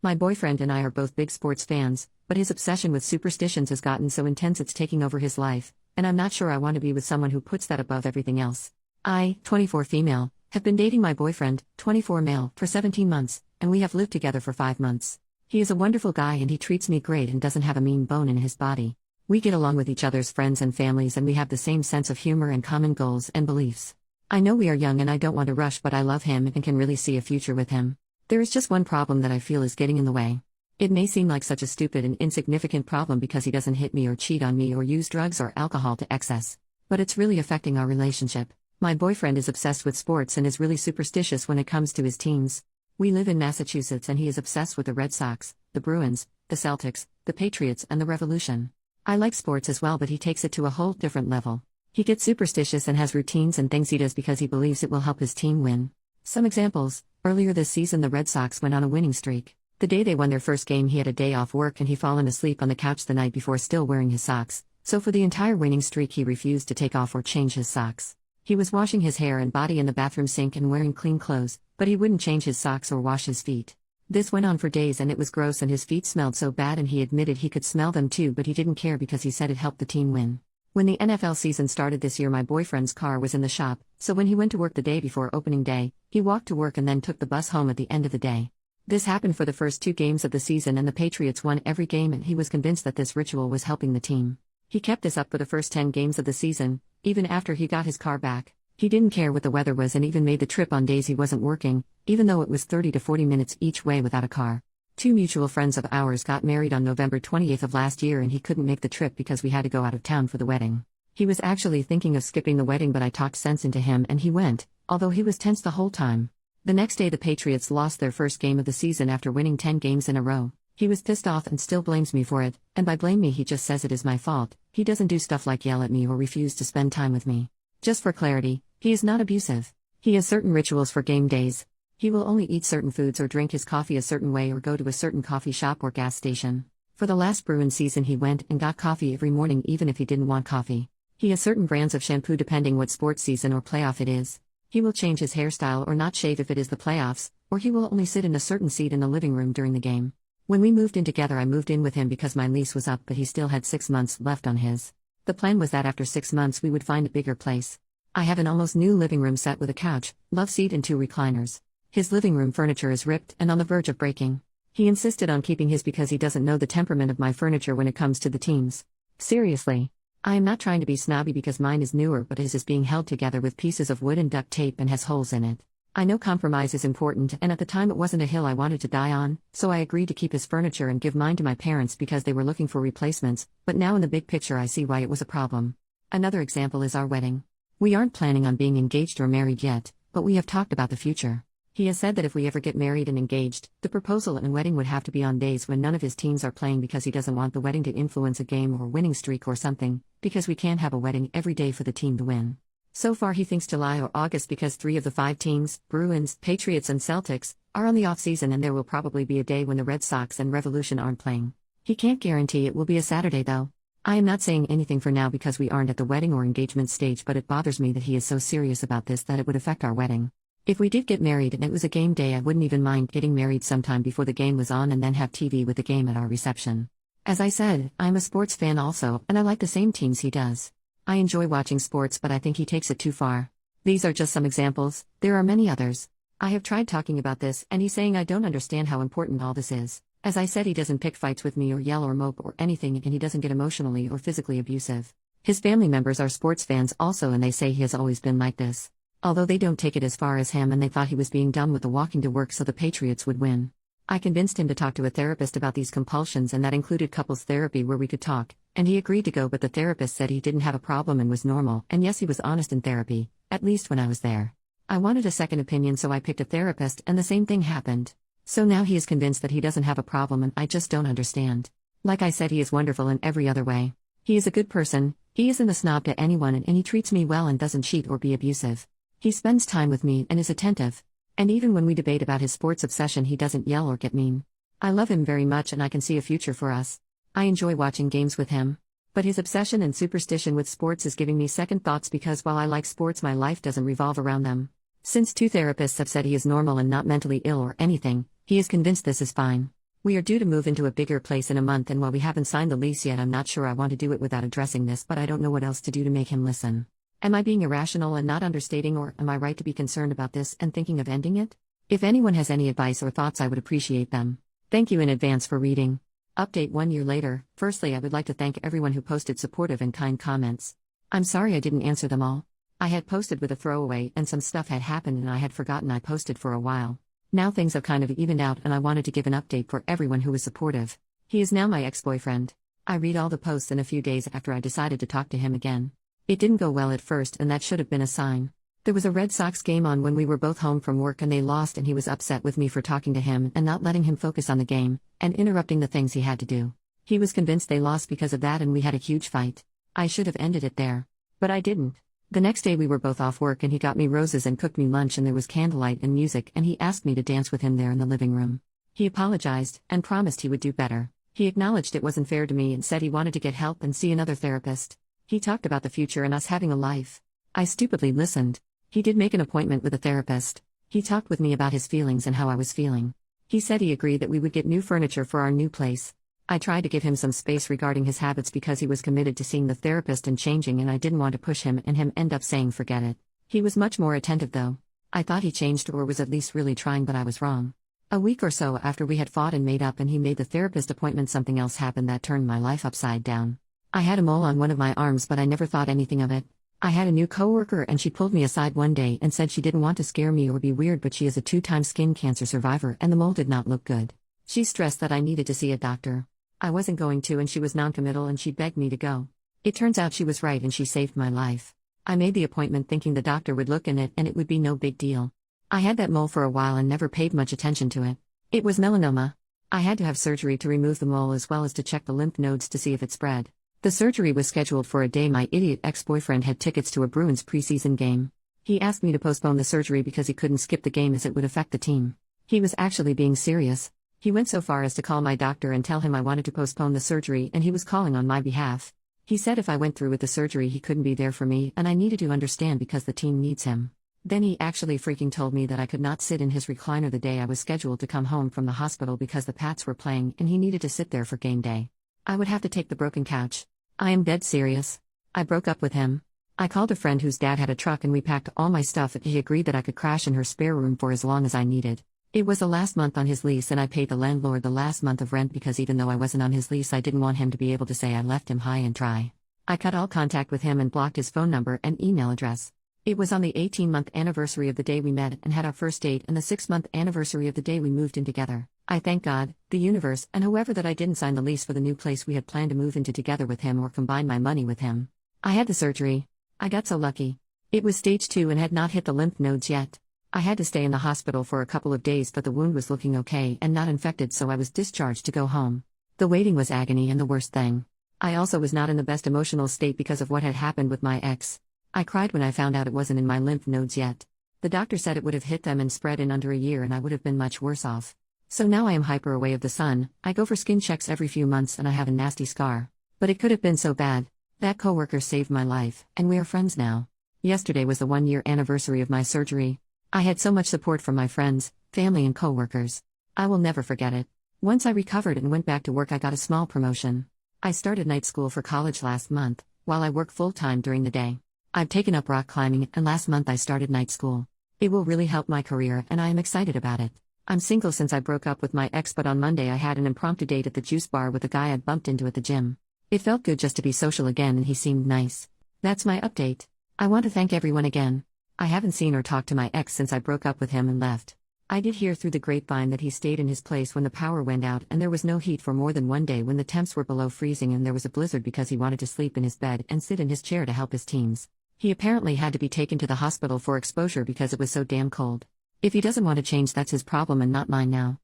My boyfriend and I are both big sports fans, but his obsession with superstitions has gotten so intense it's taking over his life, and I'm not sure I want to be with someone who puts that above everything else. I, 24 female, have been dating my boyfriend, 24 male, for 17 months, and we have lived together for 5 months. He is a wonderful guy and he treats me great and doesn't have a mean bone in his body. We get along with each other's friends and families and we have the same sense of humor and common goals and beliefs. I know we are young and I don't want to rush, but I love him and can really see a future with him. There is just one problem that I feel is getting in the way. It may seem like such a stupid and insignificant problem because he doesn't hit me or cheat on me or use drugs or alcohol to excess. But it's really affecting our relationship. My boyfriend is obsessed with sports and is really superstitious when it comes to his teams. We live in Massachusetts and he is obsessed with the Red Sox, the Bruins, the Celtics, the Patriots and the Revolution. I like sports as well, but he takes it to a whole different level. He gets superstitious and has routines and things he does because he believes it will help his team win. Some examples: earlier this season the Red Sox went on a winning streak. The day they won their first game he had a day off work and he fallen asleep on the couch the night before still wearing his socks, so for the entire winning streak he refused to take off or change his socks. He was washing his hair and body in the bathroom sink and wearing clean clothes, but he wouldn't change his socks or wash his feet. This went on for days and it was gross and his feet smelled so bad and he admitted he could smell them too, but he didn't care because he said it helped the team win. When the NFL season started this year my boyfriend's car was in the shop, so when he went to work the day before opening day, he walked to work and then took the bus home at the end of the day. This happened for the first 2 games of the season and the Patriots won every game and he was convinced that this ritual was helping the team. He kept this up for the first 10 games of the season, even after he got his car back. He didn't care what the weather was and even made the trip on days he wasn't working, even though it was 30 to 40 minutes each way without a car. 2 mutual friends of ours got married on November 28th of last year and he couldn't make the trip because we had to go out of town for the wedding. He was actually thinking of skipping the wedding, but I talked sense into him and he went, although he was tense the whole time. The next day the Patriots lost their first game of the season after winning 10 games in a row. He was pissed off and still blames me for it, and by blame me he just says it is my fault. He doesn't do stuff like yell at me or refuse to spend time with me. Just for clarity, he is not abusive. He has certain rituals for game days. He will only eat certain foods or drink his coffee a certain way or go to a certain coffee shop or gas station. For the last Bruins season he went and got coffee every morning even if he didn't want coffee. He has certain brands of shampoo depending what sports season or playoff it is. He will change his hairstyle or not shave if it is the playoffs, or he will only sit in a certain seat in the living room during the game. When we moved in together I moved in with him because my lease was up but he still had 6 months left on his. The plan was that after 6 months we would find a bigger place. I have an almost new living room set with a couch, love seat and 2 recliners. His living room furniture is ripped and on the verge of breaking. He insisted on keeping his because he doesn't know the temperament of my furniture when it comes to the teams. Seriously. I am not trying to be snobby because mine is newer, but his is being held together with pieces of wood and duct tape and has holes in it. I know compromise is important and at the time it wasn't a hill I wanted to die on, so I agreed to keep his furniture and give mine to my parents because they were looking for replacements, but now in the big picture I see why it was a problem. Another example is our wedding. We aren't planning on being engaged or married yet, but we have talked about the future. He has said that if we ever get married and engaged, the proposal and wedding would have to be on days when none of his teams are playing because he doesn't want the wedding to influence a game or winning streak or something, because we can't have a wedding every day for the team to win. So far he thinks July or August because 3 of the 5 teams, Bruins, Patriots and Celtics, are on the off-season and there will probably be a day when the Red Sox and Revolution aren't playing. He can't guarantee it will be a Saturday though. I am not saying anything for now because we aren't at the wedding or engagement stage, but it bothers me that he is so serious about this that it would affect our wedding. If we did get married and it was a game day I wouldn't even mind getting married sometime before the game was on and then have TV with the game at our reception. As I said, I'm a sports fan also, and I like the same teams he does. I enjoy watching sports but I think he takes it too far. These are just some examples, there are many others. I have tried talking about this and he's saying I don't understand how important all this is. As I said, he doesn't pick fights with me or yell or mope or anything and he doesn't get emotionally or physically abusive. His family members are sports fans also and they say he has always been like this. Although they don't take it as far as him and they thought he was being dumb with the walking to work so the Patriots would win. I convinced him to talk to a therapist about these compulsions and that included couples therapy where we could talk, and he agreed to go, but the therapist said he didn't have a problem and was normal, and yes, he was honest in therapy, at least when I was there. I wanted a second opinion so I picked a therapist and the same thing happened. So now he is convinced that he doesn't have a problem and I just don't understand. Like I said, he is wonderful in every other way. He is a good person, he isn't a snob to anyone and he treats me well and doesn't cheat or be abusive. He spends time with me and is attentive. And even when we debate about his sports obsession he doesn't yell or get mean. I love him very much and I can see a future for us. I enjoy watching games with him. But his obsession and superstition with sports is giving me second thoughts because while I like sports my life doesn't revolve around them. Since 2 therapists have said he is normal and not mentally ill or anything, he is convinced this is fine. We are due to move into a bigger place in a month, and while we haven't signed the lease yet, I'm not sure I want to do it without addressing this, but I don't know what else to do to make him listen. Am I being irrational and not understating, or am I right to be concerned about this and thinking of ending it? If anyone has any advice or thoughts, I would appreciate them. Thank you in advance for reading. Update 1 year later. Firstly, I would like to thank everyone who posted supportive and kind comments. I'm sorry I didn't answer them all. I had posted with a throwaway and some stuff had happened and I had forgotten I posted for a while. Now things have kind of evened out and I wanted to give an update for everyone who was supportive. He is now my ex-boyfriend. I read all the posts in a few days after I decided to talk to him again. It didn't go well at first, and that should have been a sign. There was a Red Sox game on when we were both home from work and they lost, and he was upset with me for talking to him and not letting him focus on the game, and interrupting the things he had to do. He was convinced they lost because of that and we had a huge fight. I should have ended it there. But I didn't. The next day we were both off work and he got me roses and cooked me lunch and there was candlelight and music and he asked me to dance with him there in the living room. He apologized and promised he would do better. He acknowledged it wasn't fair to me and said he wanted to get help and see another therapist. He talked about the future and us having a life. I stupidly listened. He did make an appointment with a therapist. He talked with me about his feelings and how I was feeling. He said he agreed that we would get new furniture for our new place. I tried to give him some space regarding his habits because he was committed to seeing the therapist and changing, and I didn't want to push him and him end up saying forget it. He was much more attentive though. I thought he changed or was at least really trying, but I was wrong. A week or so after we had fought and made up and he made the therapist appointment, something else happened that turned my life upside down. I had a mole on one of my arms, but I never thought anything of it. I had a new coworker and she pulled me aside one day and said she didn't want to scare me or be weird, but she is a 2-time skin cancer survivor and the mole did not look good. She stressed that I needed to see a doctor. I wasn't going to and she was noncommittal and she begged me to go. It turns out she was right and she saved my life. I made the appointment thinking the doctor would look in it and it would be no big deal. I had that mole for a while and never paid much attention to it. It was melanoma. I had to have surgery to remove the mole as well as to check the lymph nodes to see if it spread. The surgery was scheduled for a day my idiot ex-boyfriend had tickets to a Bruins preseason game. He asked me to postpone the surgery because he couldn't skip the game as it would affect the team. He was actually being serious. He went so far as to call my doctor and tell him I wanted to postpone the surgery and he was calling on my behalf. He said if I went through with the surgery he couldn't be there for me and I needed to understand because the team needs him. Then he actually freaking told me that I could not sit in his recliner the day I was scheduled to come home from the hospital because the Pats were playing and he needed to sit there for game day. I would have to take the broken couch. I am dead serious. I broke up with him. I called a friend whose dad had a truck and we packed all my stuff and he agreed that I could crash in her spare room for as long as I needed. It was the last month on his lease and I paid the landlord the last month of rent because even though I wasn't on his lease I didn't want him to be able to say I left him high and dry. I cut all contact with him and blocked his phone number and email address. It was on the 18-month anniversary of the day we met and had our first date and the 6-month anniversary of the day we moved in together. I thank God, the universe, and whoever that I didn't sign the lease for the new place we had planned to move into together with him or combine my money with him. I had the surgery. I got so lucky. It was stage 2 and had not hit the lymph nodes yet. I had to stay in the hospital for a couple of days, but the wound was looking okay and not infected, so I was discharged to go home. The waiting was agony, and the worst thing, I also was not in the best emotional state because of what had happened with my ex. I cried when I found out it wasn't in my lymph nodes yet. The doctor said it would have hit them and spread in under a year and I would have been much worse off. So now I am hyper away of the sun. I go for skin checks every few months and I have a nasty scar. But it could have been so bad. That coworker saved my life, and we are friends now. Yesterday was the 1-year anniversary of my surgery. I had so much support from my friends, family and coworkers. I will never forget it. Once I recovered and went back to work, I got a small promotion. I started night school for college last month, while I work full-time during the day. I've taken up rock climbing and last month I started night school. It will really help my career and I am excited about it. I'm single since I broke up with my ex, but on Monday I had an impromptu date at the juice bar with a guy I'd bumped into at the gym. It felt good just to be social again and he seemed nice. That's my update. I want to thank everyone again. I haven't seen or talked to my ex since I broke up with him and left. I did hear through the grapevine that he stayed in his place when the power went out and there was no heat for more than one day when the temps were below freezing and there was a blizzard because he wanted to sleep in his bed and sit in his chair to help his teams. He apparently had to be taken to the hospital for exposure because it was so damn cold. If he doesn't want to change, that's his problem and not mine now.